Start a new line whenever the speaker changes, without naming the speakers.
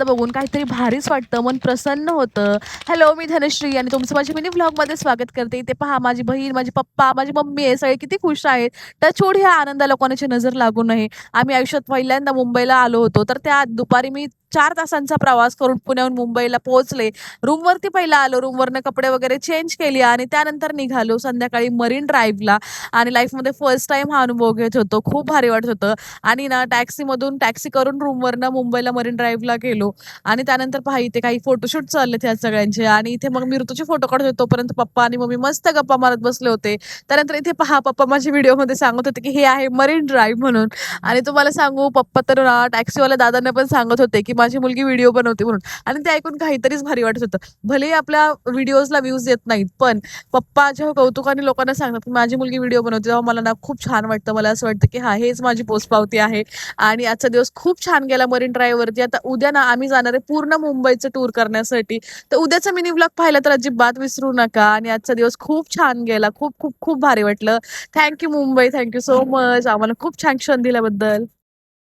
बघून काहीतरी भारीच वाटतं, मन प्रसन्न होतं. हॅलो, मी धनश्री आणि तुमचं माझ्या मिनी व्लॉगमध्ये स्वागत करते. इथे पहा माझी बहीण, माझे पप्पा, माझी मम्मी आहे, सगळे किती खुश आहेत. टचवूड ह्या आनंदाला कोणाची नजर लागू नये. आम्ही आयुष्यात पहिल्यांदा मुंबईला आलो होतो, तर त्या दुपारी मी 4 तासांचा प्रवास करून पुण्याहून मुंबईला पोहोचले. रूमवरती पहिला आलो, रूमवरनं कपडे वगैरे चेंज केले आणि त्यानंतर निघालो संध्याकाळी मरीन ड्राईव्हला आणि लाईफमध्ये फर्स्ट टाईम हा अनुभव घेत होतो. खूप भारी वाटत होतं आणि ना टॅक्सी करून रूमवरनं मुंबईला मरीन ड्राईव्हला गेलो. आणि त्यानंतर पहा इथे काही फोटोशूट चाललेत ह्या सगळ्यांचे आणि इथे मग मी ऋतूचे फोटो काढत होते. तोपर्यंत पप्पा आणि मम्मी मस्त गप्पा मारत बसले होते. त्यानंतर इथे पहा पप्पा माझ्या व्हिडिओमध्ये सांगत होते, की हे आहे मरीन ड्राईव्ह म्हणून. आणि तुम्हाला सांगू पप्पा तर ना टॅक्सीवाल्या दादांना पण सांगत होते, की माझी मुलगी व्हिडिओ बनवते म्हणून. आणि ते ऐकून काहीतरीच भारी वाटत होतं. भलेही आपल्या व्हिडिओजला व्ह्यूज येत नाहीत, पण पप्पा जेव्हा कौतुकाने लोकांना सांगतात, की माझी मुलगी व्हिडिओ बनवते, तेव्हा मला ना खूप छान वाटतं. मला असं वाटतं, की हां, हेच माझी पोचपावती आहे. आणि आजचा दिवस खूप छान गेला मरीन ड्राईव्हवरती. आता उद्या ना आम्ही जाणार आहे पूर्ण मुंबईचं टूर करण्यासाठी. तर उद्याचा मिनी व्लॉग पाहिला तर अजिबात विसरू नका. आणि आजचा दिवस खूप छान गेला. खूप खूप खूप भारी वाटलं. Thank Mumbai. Thank so much. आम्हाला खूप छान क्षण दिल्याबद्दल.